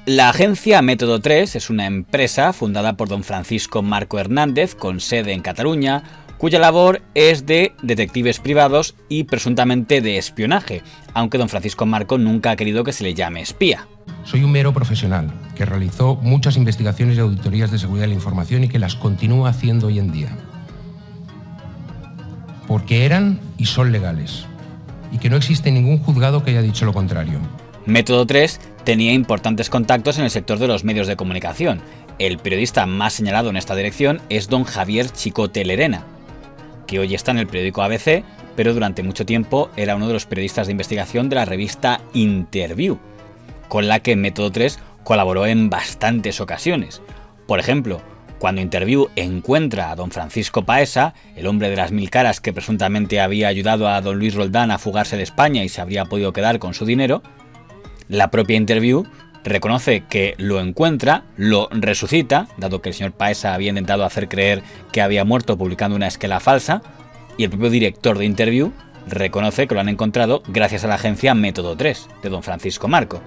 La agencia Método 3 es una empresa fundada por don Francisco Marco Hernández, con sede en Cataluña, cuya labor es de detectives privados y presuntamente de espionaje, aunque don Francisco Marco nunca ha querido que se le llame espía. Soy un mero profesional que realizó muchas investigaciones y auditorías de seguridad de la información y que las continúa haciendo hoy en día. Porque eran y son legales, y que no existe ningún juzgado que haya dicho lo contrario. Método 3 tenía importantes contactos en el sector de los medios de comunicación. El periodista más señalado en esta dirección es don Javier Chicote Lerena, que hoy está en el periódico ABC, pero durante mucho tiempo era uno de los periodistas de investigación de la revista Interview, con la que Método 3 colaboró en bastantes ocasiones. Por ejemplo, cuando Interview encuentra a don Francisco Paesa, el hombre de las 1000 caras que presuntamente había ayudado a don Luis Roldán a fugarse de España y se habría podido quedar con su dinero, la propia Interview reconoce que lo encuentra, lo resucita, dado que el señor Paesa había intentado hacer creer que había muerto publicando una esquela falsa, y el propio director de Interview reconoce que lo han encontrado gracias a la agencia Método 3, de don Francisco Marco.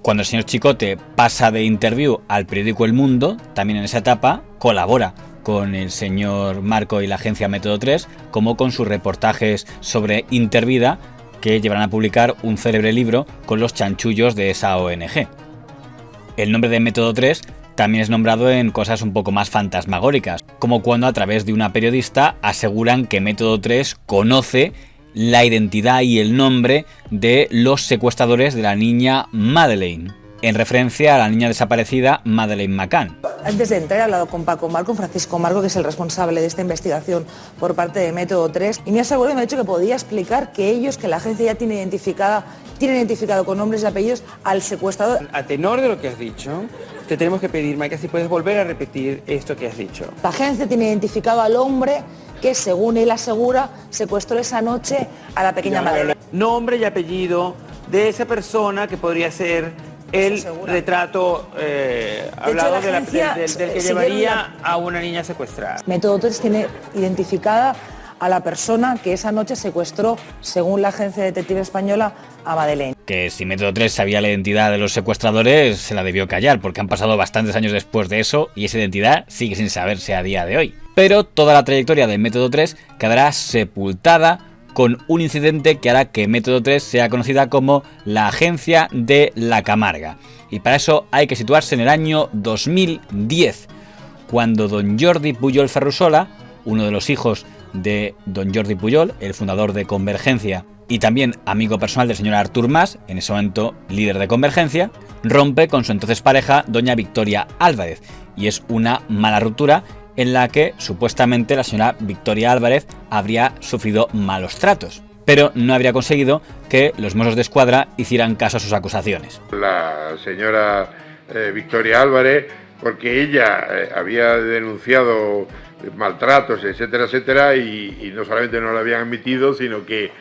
Cuando el señor Chicote pasa de Interview al periódico El Mundo, también en esa etapa colabora con el señor Marco y la agencia Método 3, como con sus reportajes sobre Intervida, que llevarán a publicar un célebre libro con los chanchullos de esa ONG. El nombre de Método 3 también es nombrado en cosas un poco más fantasmagóricas, como cuando a través de una periodista aseguran que Método 3 conoce la identidad y el nombre de los secuestradores de la niña Madeleine, en referencia a la niña desaparecida Madeleine McCann. Antes de entrar he hablado con Paco Marco, con Francisco Marco, que es el responsable de esta investigación por parte de Método 3, y me aseguró y me ha dicho que podía explicar que la agencia ya tiene identificado con nombres y apellidos al secuestrador. A tenor de lo que has dicho, te tenemos que pedir, Maika, si puedes volver a repetir esto que has dicho. La agencia tiene identificado al hombre que, según él asegura, secuestró esa noche a la pequeña Madeleine. Nombre y apellido de esa persona que podría ser el retrato hablado del que llevaría a una niña secuestrada. Método 3 tiene identificada a la persona que esa noche secuestró, según la agencia detective española, a Madeleine. Que si Método 3 sabía la identidad de los secuestradores, se la debió callar, porque han pasado bastantes años después de eso y esa identidad sigue sin saberse a día de hoy. Pero toda la trayectoria de Método 3 quedará sepultada con un incidente que hará que Método 3 sea conocida como la agencia de la Camarga. Y para eso hay que situarse en el año 2010, cuando don Jordi Pujol Ferrusola, uno de los hijos de don Jordi Pujol, el fundador de Convergencia y también amigo personal del señor Artur Mas, en ese momento líder de Convergencia, rompe con su entonces pareja, doña Victoria Álvarez, y es una mala ruptura en la que supuestamente la señora Victoria Álvarez habría sufrido malos tratos, pero no habría conseguido que los Mossos de Escuadra hicieran caso a sus acusaciones. La señora Victoria Álvarez, porque ella había denunciado maltratos, etcétera, etcétera, y no solamente no lo habían admitido, sino que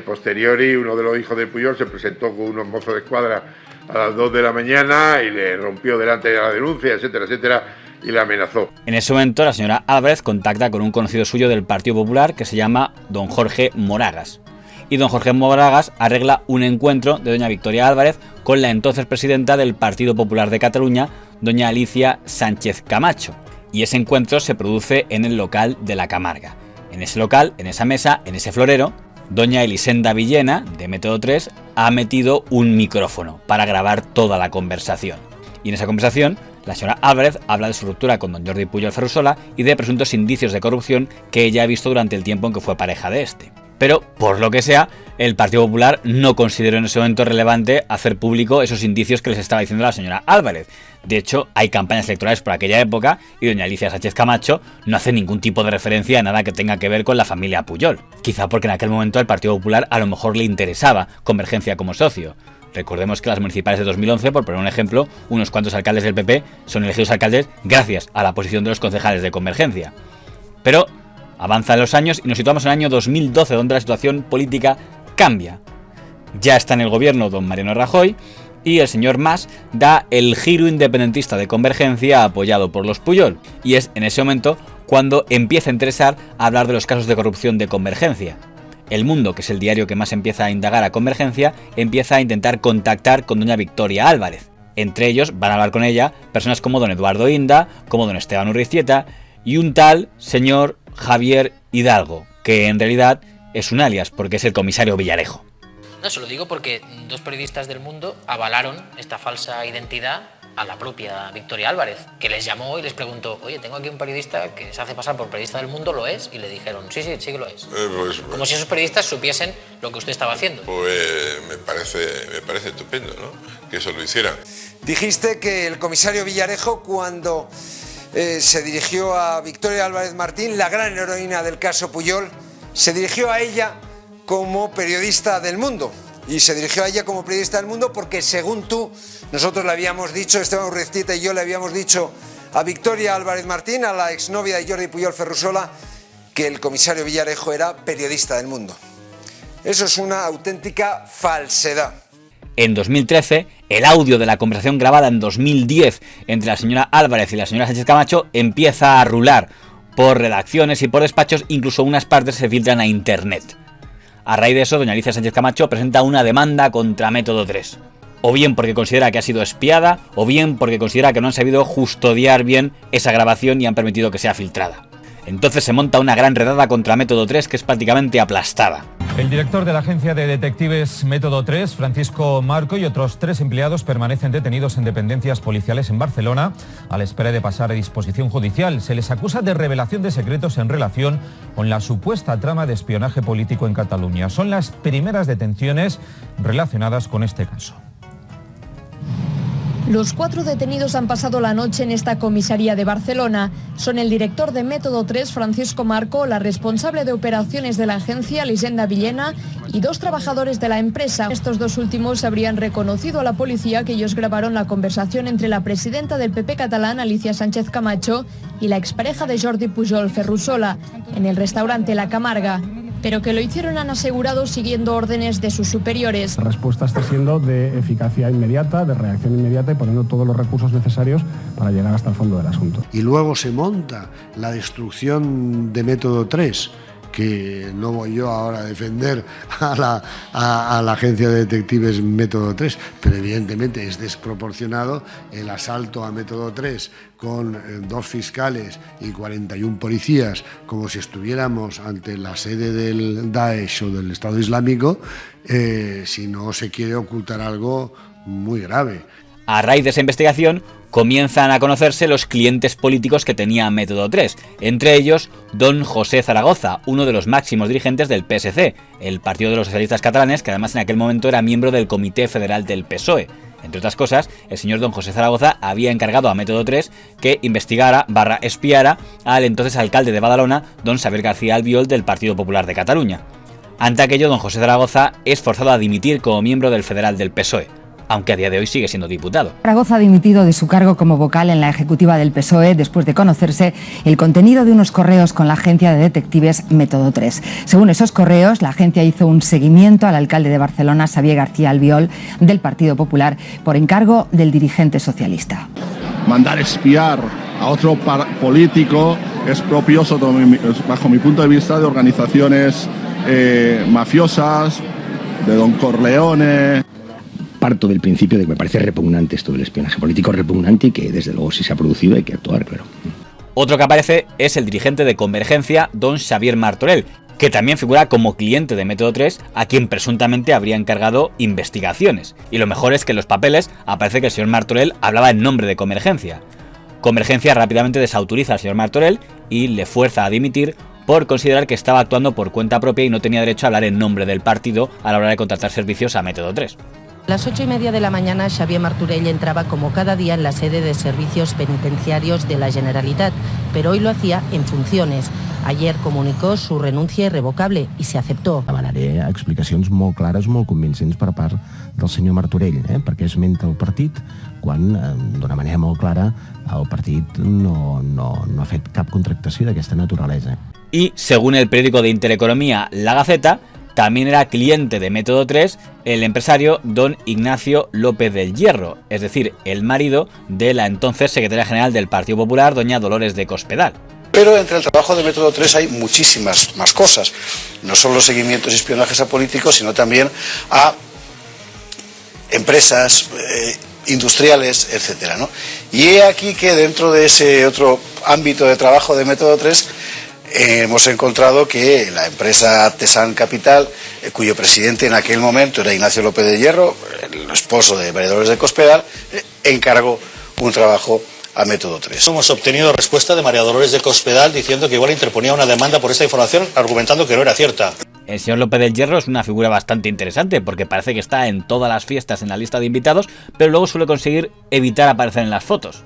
posteriori uno de los hijos de Pujol se presentó con unos Mossos de Escuadra a las 2 de la mañana y le rompió delante de la denuncia, etcétera, etcétera, y la amenazó. En ese momento la señora Álvarez contacta con un conocido suyo del Partido Popular que se llama don Jorge Moragas. Y don Jorge Moragas arregla un encuentro de doña Victoria Álvarez con la entonces presidenta del Partido Popular de Cataluña, doña Alicia Sánchez Camacho. Y ese encuentro se produce en el local de la Camarga. En ese local, en esa mesa, en ese florero, doña Elisenda Villena, de Método 3, ha metido un micrófono para grabar toda la conversación. Y en esa conversación, la señora Álvarez habla de su ruptura con don Jordi Pujol Ferrusola y de presuntos indicios de corrupción que ella ha visto durante el tiempo en que fue pareja de este. Pero, por lo que sea, el Partido Popular no consideró en ese momento relevante hacer público esos indicios que les estaba diciendo la señora Álvarez. De hecho, hay campañas electorales por aquella época y doña Alicia Sánchez Camacho no hace ningún tipo de referencia a nada que tenga que ver con la familia Pujol. Quizá porque en aquel momento al Partido Popular a lo mejor le interesaba Convergencia como socio. Recordemos que las municipales de 2011, por poner un ejemplo, unos cuantos alcaldes del PP son elegidos alcaldes gracias a la posición de los concejales de Convergencia. Pero avanzan los años y nos situamos en el año 2012, donde la situación política cambia. Ya está en el gobierno don Mariano Rajoy y el señor Mas da el giro independentista de Convergencia apoyado por los Pujol. Y es en ese momento cuando empieza a interesar hablar de los casos de corrupción de Convergencia. El Mundo, que es el diario que más empieza a indagar a Convergencia, empieza a intentar contactar con doña Victoria Álvarez. Entre ellos van a hablar con ella personas como don Eduardo Inda, como don Esteban Urriztieta y un tal señor Javier Hidalgo, que en realidad es un alias porque es el comisario Villarejo. No, se lo digo porque dos periodistas del Mundo avalaron esta falsa identidad a la propia Victoria Álvarez, que les llamó y les preguntó: oye, tengo aquí un periodista que se hace pasar por periodista del Mundo, ¿lo es? Y le dijeron: sí que lo es. Como si esos periodistas supiesen lo que usted estaba haciendo. Pues me parece estupendo, ¿no?, que eso lo hicieran. Dijiste que el comisario Villarejo, cuando se dirigió a Victoria Álvarez Martín, la gran heroína del caso Pujol, se dirigió a ella como periodista del Mundo. Y se dirigió a ella como periodista del Mundo porque, según tú, nosotros le habíamos dicho, Esteban Urriztieta y yo le habíamos dicho a Victoria Álvarez Martín, a la exnovia de Jordi Pujol Ferrusola, que el comisario Villarejo era periodista del Mundo. Eso es una auténtica falsedad. En 2013, el audio de la conversación grabada en 2010 entre la señora Álvarez y la señora Sánchez Camacho empieza a rular por redacciones y por despachos, incluso unas partes se filtran a internet. A raíz de eso, doña Alicia Sánchez Camacho presenta una demanda contra Método 3. O bien porque considera que ha sido espiada, o bien porque considera que no han sabido custodiar bien esa grabación y han permitido que sea filtrada. Entonces se monta una gran redada contra Método 3 que es prácticamente aplastada. El director de la agencia de detectives Método 3, Francisco Marco, y otros 3 empleados permanecen detenidos en dependencias policiales en Barcelona a la espera de pasar a disposición judicial. Se les acusa de revelación de secretos en relación con la supuesta trama de espionaje político en Cataluña. Son las primeras detenciones relacionadas con este caso. Los 4 detenidos han pasado la noche en esta comisaría de Barcelona. Son el director de Método 3, Francisco Marco, la responsable de operaciones de la agencia, Elisenda Villena, y 2 trabajadores de la empresa. Estos 2 últimos habrían reconocido a la policía que ellos grabaron la conversación entre la presidenta del PP catalán, Alicia Sánchez Camacho, y la expareja de Jordi Pujol Ferrusola, en el restaurante La Camarga, pero que lo hicieron, han asegurado, siguiendo órdenes de sus superiores. La respuesta está siendo de eficacia inmediata, de reacción inmediata y poniendo todos los recursos necesarios para llegar hasta el fondo del asunto. Y luego se monta la destrucción de Método 3, que no voy yo ahora a defender a la agencia de detectives Método 3, pero evidentemente es desproporcionado el asalto a Método 3 con 2 fiscales y 41 policías, como si estuviéramos ante la sede del Daesh o del Estado Islámico, si no se quiere ocultar algo muy grave. A raíz de esa investigación, comienzan a conocerse los clientes políticos que tenía Método 3, entre ellos don José Zaragoza, uno de los máximos dirigentes del PSC, el Partido de los Socialistas Catalanes, que además en aquel momento era miembro del Comité Federal del PSOE. Entre otras cosas, el señor don José Zaragoza había encargado a Método 3 que investigara / espiara al entonces alcalde de Badalona, don Xavier García Albiol, del Partido Popular de Cataluña. Ante aquello, don José Zaragoza es forzado a dimitir como miembro del Federal del PSOE, aunque a día de hoy sigue siendo diputado. Zaragoza ha dimitido de su cargo como vocal en la ejecutiva del PSOE después de conocerse el contenido de unos correos con la agencia de detectives Método 3. Según esos correos, la agencia hizo un seguimiento al alcalde de Barcelona, Xavier García Albiol, del Partido Popular, por encargo del dirigente socialista. Mandar espiar a otro político es propio, bajo mi punto de vista, de organizaciones mafiosas, de don Corleone. Parto del principio de que me parece repugnante esto del espionaje político, repugnante, y que desde luego si se ha producido hay que actuar, claro. Otro que aparece es el dirigente de Convergencia, don Xavier Martorell, que también figura como cliente de Método 3, a quien presuntamente habría encargado investigaciones. Y lo mejor es que en los papeles aparece que el señor Martorell hablaba en nombre de Convergencia. Convergencia rápidamente desautoriza al señor Martorell y le fuerza a dimitir por considerar que estaba actuando por cuenta propia y no tenía derecho a hablar en nombre del partido a la hora de contratar servicios a Método 3. A las 8:30 de la mañana, Xavier Martorell entraba como cada día en la sede de servicios penitenciarios de la Generalitat, pero hoy lo hacía en funciones. Ayer comunicó su renuncia irrevocable y se aceptó. Demanaré explicacions molt clares, molt convincents per part del senyor Martorell, perquè esmenta el partit quan, d'una manera molt clara, el partit no ha fet cap contractació d'aquesta naturalesa. Y, según el periódico de Intereconomía La Gaceta, también era cliente de Método 3 el empresario don Ignacio López del Hierro, es decir, el marido de la entonces secretaria general del Partido Popular, doña Dolores de Cospedal. Pero entre el trabajo de Método 3 hay muchísimas más cosas, no solo seguimientos y espionajes a políticos, sino también a empresas, industriales, etcétera, ¿no? Y he aquí que dentro de ese otro ámbito de trabajo de Método 3 hemos encontrado que la empresa Artesan Capital, cuyo presidente en aquel momento era Ignacio López de Hierro, el esposo de María Dolores de Cospedal, encargó un trabajo a Método 3. Hemos obtenido respuesta de María Dolores de Cospedal diciendo que igual interponía una demanda por esta información, argumentando que no era cierta. El señor López del Hierro es una figura bastante interesante porque parece que está en todas las fiestas en la lista de invitados, pero luego suele conseguir evitar aparecer en las fotos.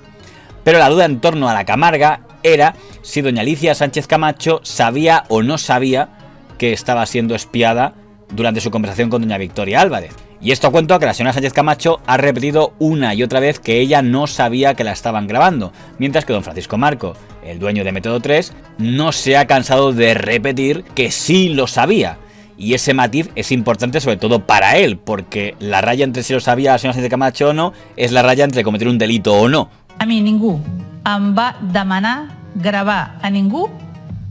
Pero la duda en torno a la Camarga era si doña Alicia Sánchez Camacho sabía o no sabía que estaba siendo espiada durante su conversación con doña Victoria Álvarez. Y esto a cuento a que la señora Sánchez Camacho ha repetido una y otra vez que ella no sabía que la estaban grabando, mientras que don Francisco Marco, el dueño de Método 3, no se ha cansado de repetir que sí lo sabía. Y ese matiz es importante sobre todo para él, porque la raya entre si lo sabía la señora Sánchez Camacho o no es la raya entre cometer un delito o no. A mi ningú em va demanar gravar a ningú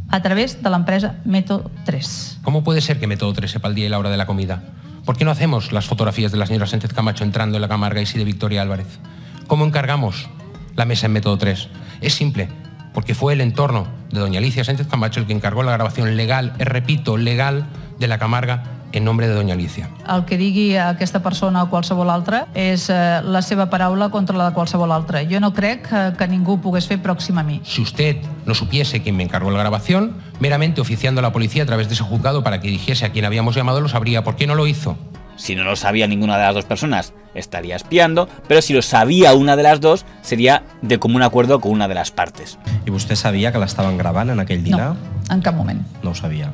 a través de la empresa Método 3. ¿Cómo puede ser que Método 3 sepa el día y la hora de la comida? ¿Por qué no hacemos las fotografías de la señora Sánchez Camacho entrando en la Camarga y sí de Victoria Álvarez? ¿Cómo encargamos la mesa en Método 3? Es simple, porque fue el entorno de doña Alicia Sánchez Camacho el que encargó la grabación legal, repito, legal, de la Camarga en nombre de doña Alicia. El que digui aquesta persona o qualsevol altra és la seva paraula contra la de qualsevol altra. Jo no crec que ningú pogués fer pròxim a mi. Si usted no supiese quién me encargó la grabación, meramente oficiando a la policía a través de ese juzgado para que dirigiese a quien habíamos llamado, lo sabría. ¿Por qué no lo hizo? Si no lo sabía ninguna de las dos personas, estaría espiando, pero si lo sabía una de las dos, sería de común acuerdo con una de las partes. ¿Y usted sabía que la estaban grabando en aquell dia? No, en cap moment. No ho sabia.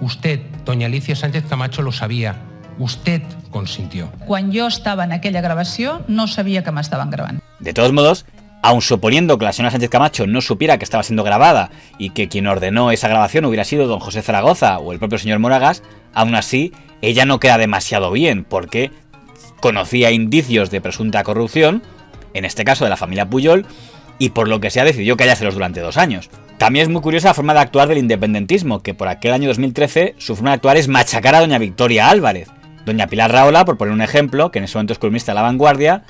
Usted, doña Alicia Sánchez Camacho, lo sabía. Usted consintió. Quan jo estava en aquella gravació, no sabia que m'estaven gravant. De todos modos, aun suponiendo que la señora Sánchez Camacho no supiera que estaba siendo grabada y que quien ordenó esa grabación hubiera sido don José Zaragoza o el propio señor Moragas, aún así, ella no queda demasiado bien porque conocía indicios de presunta corrupción, en este caso de la familia Pujol, y por lo que se ha decidió callárselos durante 2 años. También es muy curiosa la forma de actuar del independentismo, que por aquel año 2013 su forma de actuar es machacar a doña Victoria Álvarez. Doña Pilar Rahola, por poner un ejemplo, que en ese momento es columnista de La Vanguardia,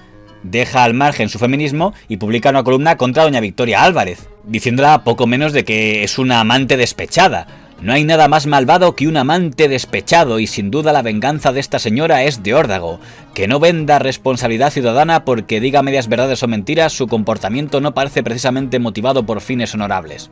deja al margen su feminismo y publica una columna contra doña Victoria Álvarez, diciéndola poco menos de que es una amante despechada. No hay nada más malvado que un amante despechado y sin duda la venganza de esta señora es de órdago. Que no venda responsabilidad ciudadana porque diga medias verdades o mentiras, su comportamiento no parece precisamente motivado por fines honorables.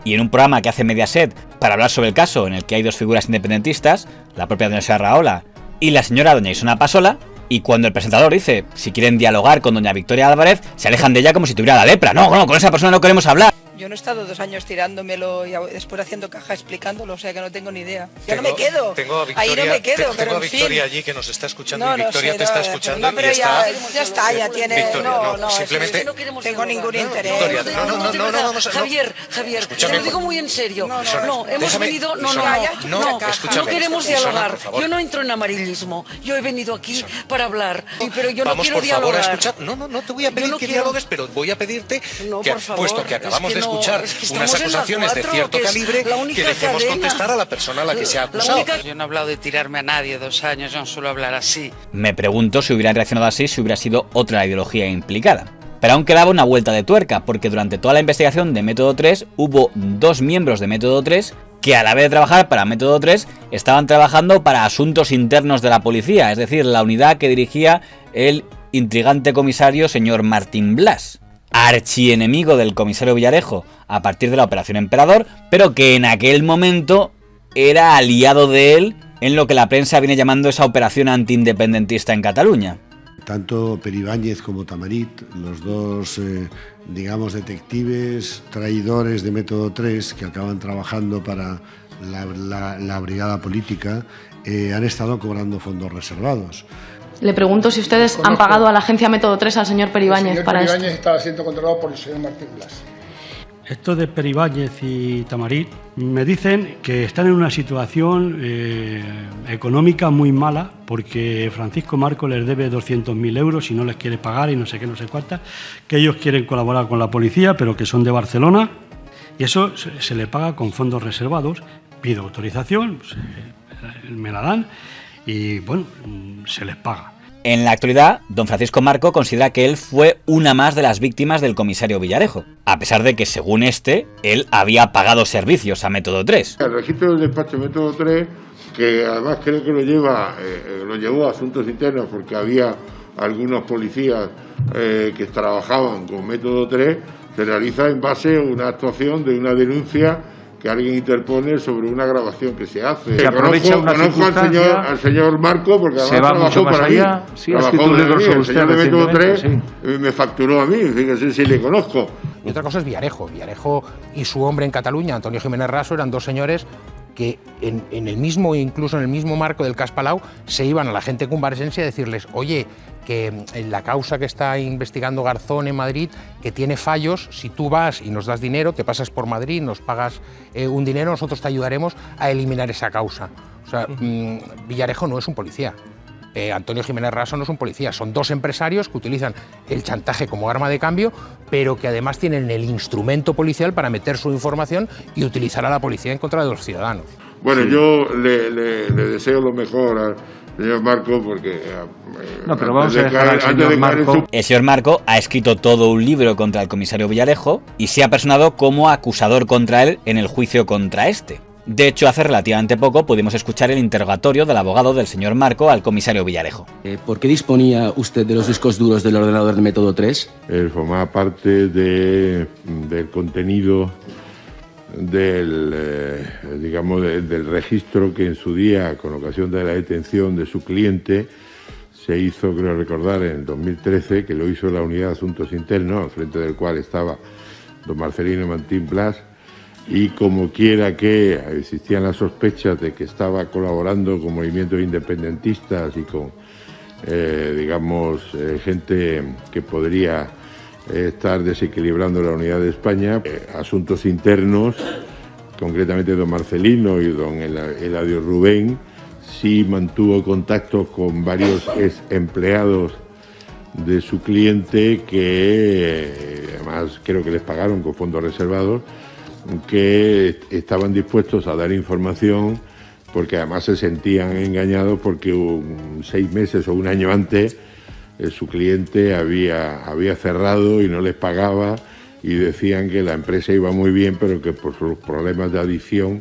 Y en un programa que hace Mediaset para hablar sobre el caso en el que hay 2 figuras independentistas, la propia doña Rahola y la señora doña Isona Pasola, y cuando el presentador dice si quieren dialogar con doña Victoria Álvarez, se alejan de ella como si tuviera la lepra. No, con esa persona no queremos hablar. Yo no he estado 2 años tirándomelo y después haciendo caja explicándolo, o sea que no tengo ni idea. Yo no me quedo. Tengo a Victoria, ahí no me quedo, pero tengo a en Victoria fin. allí que nos está escuchando No, y Victoria no sé, te está no, escuchando no, pero y está... ya está, ya tiene... Victoria, no, simplemente... No tengo ningún interés. Victoria, no, Javier, te lo digo muy en serio. No, hemos venido... No queremos dialogar. Yo no entro en amarillismo. Yo he venido aquí para hablar, pero yo no quiero dialogar. Vamos, por favor, a escuchar. No te voy a pedir que dialogues, pero voy a pedirte que, puesto que acabamos de escuchar unas acusaciones de cierto calibre, que dejemos contestar a la persona a la que se ha acusado. Yo no he hablado de tirarme a nadie 2 años, yo no suelo hablar así. Me pregunto si hubieran reaccionado así si hubiera sido otra ideología implicada. Pero aún quedaba una vuelta de tuerca, porque durante toda la investigación de Método 3 hubo 2 miembros de Método 3 que a la vez de trabajar para Método 3 estaban trabajando para asuntos internos de la policía, es decir, la unidad que dirigía el intrigante comisario señor Martín Blas, archienemigo del comisario Villarejo a partir de la Operación Emperador, pero que en aquel momento era aliado de él en lo que la prensa viene llamando esa operación antiindependentista en Cataluña. Tanto Peribáñez como Tamarit, los 2, digamos, detectives, traidores de Método 3 que acaban trabajando para la brigada política, han estado cobrando fondos reservados. Le pregunto si ustedes han pagado a la agencia Método 3 al señor Peribáñez para esto. El señor Peribáñez estaba siendo controlado por el señor Martín Blas. Esto de Peribáñez y Tamarit me dicen que están en una situación económica muy mala porque Francisco Marco les debe 200.000 euros y no les quiere pagar y no sé qué, no sé cuántas, que ellos quieren colaborar con la policía pero que son de Barcelona Y eso se le paga con fondos reservados. Pido autorización, me la dan y bueno, se les paga. En la actualidad, don Francisco Marco considera que él fue una más de las víctimas del comisario Villarejo, a pesar de que, según él había pagado servicios a Método 3. El registro del despacho Método 3, que además creo que lo llevó a Asuntos Internos porque había algunos policías que trabajaban con Método 3, se realiza en base a una actuación de una denuncia que alguien interpone sobre una grabación que se hace. Se aprovecha una circunstancia, al señor Marco, porque además se va mucho más allá. Sí, ha escrito un libro sobre usted el señor de Método 3 sí. Me facturó a mí, fíjese si le conozco. Y otra cosa es Villarejo. Villarejo y su hombre en Cataluña, Antonio Jiménez Raso, eran dos señores que en el mismo, incluso en el mismo marco del cas Palau, se iban a la gente cumbaresense a decirles, oye, que en la causa que está investigando Garzón en Madrid, que tiene fallos, si tú vas y nos das dinero, te pasas por Madrid, nos pagas un dinero, nosotros te ayudaremos a eliminar esa causa. O sea, Villarejo no es un policía. Antonio Jiménez Raso no es un policía, son dos empresarios que utilizan el chantaje como arma de cambio, pero que además tienen el instrumento policial para meter su información y utilizar a la policía en contra de los ciudadanos. Bueno, sí. Yo le deseo lo mejor al señor Marco, porque... No, pero vamos a dejar al señor Marco. El señor Marco ha escrito todo un libro contra el comisario Villarejo y se ha personado como acusador contra él en el juicio contra este. De hecho, hace relativamente poco pudimos escuchar el interrogatorio del abogado del señor Marco al comisario Villarejo. ¿Por qué disponía usted de los discos duros del ordenador de Método 3? Formaba parte del contenido del registro que en su día, con ocasión de la detención de su cliente, se hizo, creo recordar, en 2013, que lo hizo la Unidad de Asuntos Internos, al frente del cual estaba don Marcelino Martín Blas, y como quiera que existían las sospechas de que estaba colaborando con movimientos independentistas y con, gente que podría estar desequilibrando la unidad de España, Asuntos Internos, concretamente don Marcelino y don Eladio Rubén, sí mantuvo contactos con varios ex empleados de su cliente que además creo que les pagaron con fondos reservados, que estaban dispuestos a dar información porque además se sentían engañados porque 6 meses o un año antes su cliente había cerrado y no les pagaba y decían que la empresa iba muy bien, pero que por los problemas de adicción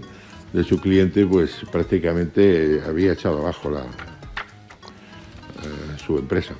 de su cliente pues prácticamente había echado abajo su empresa.